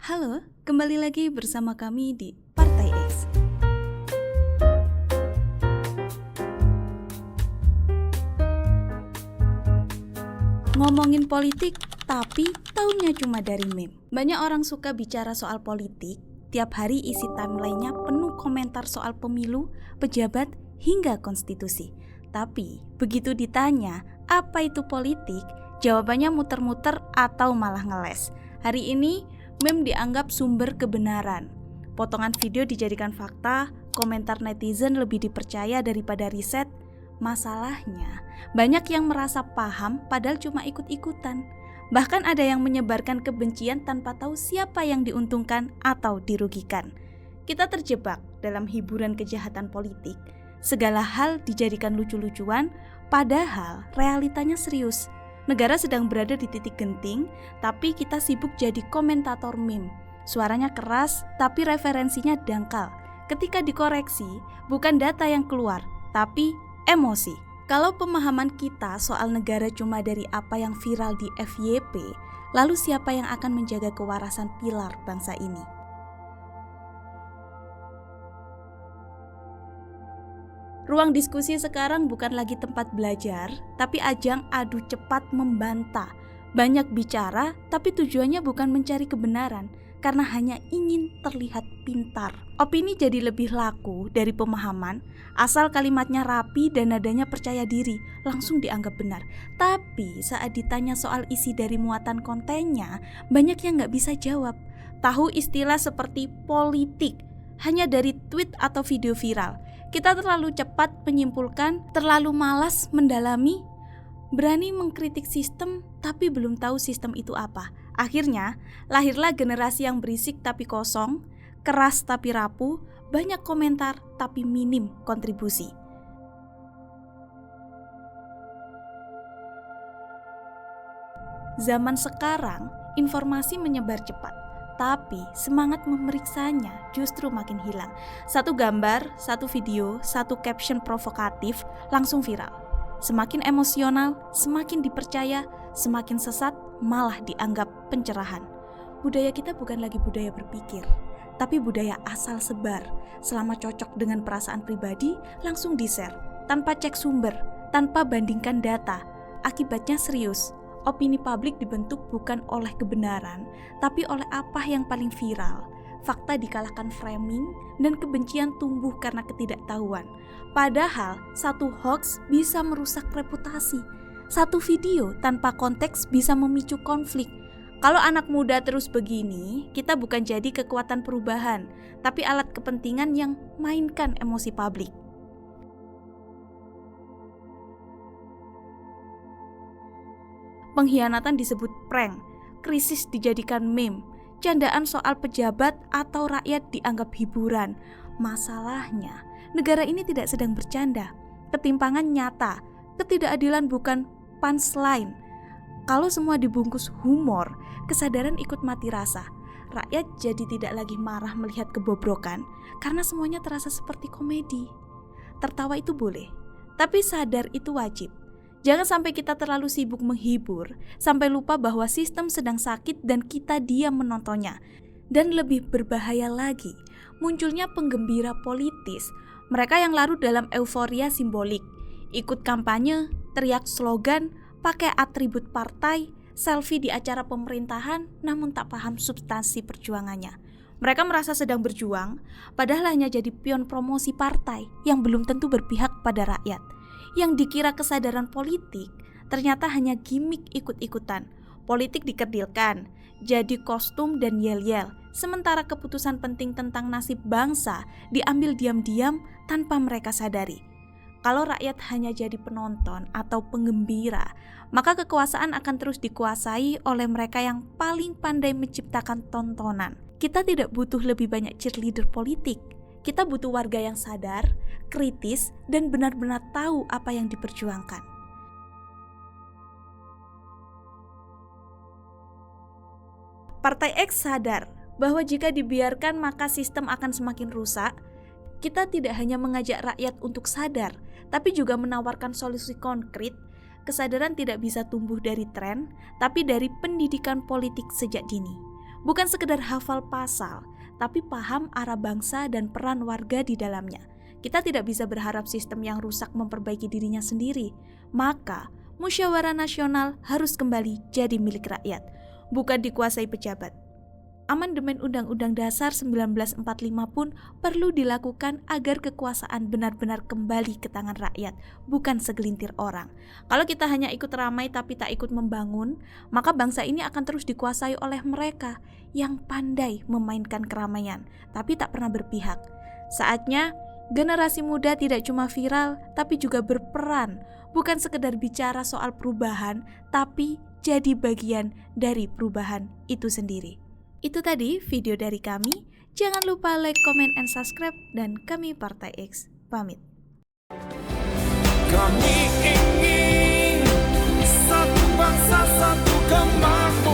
Halo, kembali lagi bersama kami di Partai X. Ngomongin politik, tapi taunya cuma dari meme. Banyak orang suka bicara soal politik, tiap hari isi timeline-nya penuh komentar soal pemilu, pejabat, hingga konstitusi. Tapi, begitu ditanya, apa itu politik? Jawabannya muter-muter atau malah ngeles. Hari ini, meme dianggap sumber kebenaran. Potongan video dijadikan fakta, komentar netizen lebih dipercaya daripada riset. Masalahnya, banyak yang merasa paham padahal cuma ikut-ikutan. Bahkan ada yang menyebarkan kebencian tanpa tahu siapa yang diuntungkan atau dirugikan. Kita terjebak dalam hiburan kejahatan politik. Segala hal dijadikan lucu-lucuan, padahal realitanya serius. Negara sedang berada di titik genting, tapi kita sibuk jadi komentator meme. Suaranya keras, tapi referensinya dangkal. Ketika dikoreksi, bukan data yang keluar, tapi emosi. Kalau pemahaman kita soal negara cuma dari apa yang viral di FYP, lalu siapa yang akan menjaga kewarasan pilar bangsa ini? Ruang diskusi sekarang bukan lagi tempat belajar, tapi ajang adu cepat membantah. Banyak bicara, tapi tujuannya bukan mencari kebenaran, karena hanya ingin terlihat pintar. Opini jadi lebih laku dari pemahaman, asal kalimatnya rapi dan nadanya percaya diri, langsung dianggap benar. Tapi saat ditanya soal isi dari muatan kontennya, banyak yang nggak bisa jawab. Tahu istilah seperti politik hanya dari tweet atau video viral. Kita terlalu cepat menyimpulkan, terlalu malas mendalami, berani mengkritik sistem tapi belum tahu sistem itu apa. Akhirnya, lahirlah generasi yang berisik tapi kosong, keras tapi rapuh, banyak komentar tapi minim kontribusi. Zaman sekarang, informasi menyebar cepat, tapi semangat memeriksanya justru makin hilang. Satu gambar, satu video, satu caption provokatif langsung viral. Semakin emosional, semakin dipercaya, semakin sesat, malah dianggap pencerahan. Budaya kita bukan lagi budaya berpikir, tapi budaya asal sebar. Selama cocok dengan perasaan pribadi, langsung di-share, tanpa cek sumber, tanpa bandingkan data. Akibatnya serius. Opini publik dibentuk bukan oleh kebenaran, tapi oleh apa yang paling viral. Fakta dikalahkan framing, dan kebencian tumbuh karena ketidaktahuan. Padahal, satu hoax bisa merusak reputasi. Satu video tanpa konteks bisa memicu konflik. Kalau anak muda terus begini, kita bukan jadi kekuatan perubahan, tapi alat kepentingan yang mainkan emosi publik. Pengkhianatan disebut prank, krisis dijadikan meme, candaan soal pejabat atau rakyat dianggap hiburan. Masalahnya, negara ini tidak sedang bercanda. Ketimpangan nyata, ketidakadilan bukan punchline. Kalau semua dibungkus humor, kesadaran ikut mati rasa. Rakyat jadi tidak lagi marah melihat kebobrokan, karena semuanya terasa seperti komedi. Tertawa itu boleh, tapi sadar itu wajib. Jangan sampai kita terlalu sibuk menghibur, sampai lupa bahwa sistem sedang sakit dan kita diam menontonnya. Dan lebih berbahaya lagi, munculnya penggembira politis, mereka yang larut dalam euforia simbolik, ikut kampanye, teriak slogan, pakai atribut partai, selfie di acara pemerintahan, namun tak paham substansi perjuangannya. Mereka merasa sedang berjuang, padahal hanya jadi pion promosi partai yang belum tentu berpihak pada rakyat. Yang dikira kesadaran politik, ternyata hanya gimmick ikut-ikutan. Politik dikerdilkan, jadi kostum dan yel-yel, sementara keputusan penting tentang nasib bangsa diambil diam-diam tanpa mereka sadari. Kalau rakyat hanya jadi penonton atau penggembira, maka kekuasaan akan terus dikuasai oleh mereka yang paling pandai menciptakan tontonan. Kita tidak butuh lebih banyak cheerleader politik. Kita butuh warga yang sadar, kritis, dan benar-benar tahu apa yang diperjuangkan. Partai X sadar bahwa jika dibiarkan maka sistem akan semakin rusak. Kita tidak hanya mengajak rakyat untuk sadar, tapi juga menawarkan solusi konkret. Kesadaran tidak bisa tumbuh dari tren, tapi dari pendidikan politik sejak dini. bukan sekedar hafal pasal, tapi paham arah bangsa dan peran warga di dalamnya. Kita tidak bisa berharap sistem yang rusak memperbaiki dirinya sendiri. Maka, musyawarah nasional harus kembali jadi milik rakyat, bukan dikuasai pejabat. Amandemen Undang-Undang Dasar 1945 pun perlu dilakukan agar kekuasaan benar-benar kembali ke tangan rakyat, bukan segelintir orang. Kalau kita hanya ikut ramai tapi tak ikut membangun, maka bangsa ini akan terus dikuasai oleh mereka yang pandai memainkan keramaian, tapi tak pernah berpihak. Saatnya generasi muda tidak cuma viral, tapi juga berperan, bukan sekedar bicara soal perubahan, tapi jadi bagian dari perubahan itu sendiri. Itu tadi video dari kami. Jangan lupa like, comment, and subscribe. Dan kami Partai X pamit. Kami ingin satu bangsa, satu kembang.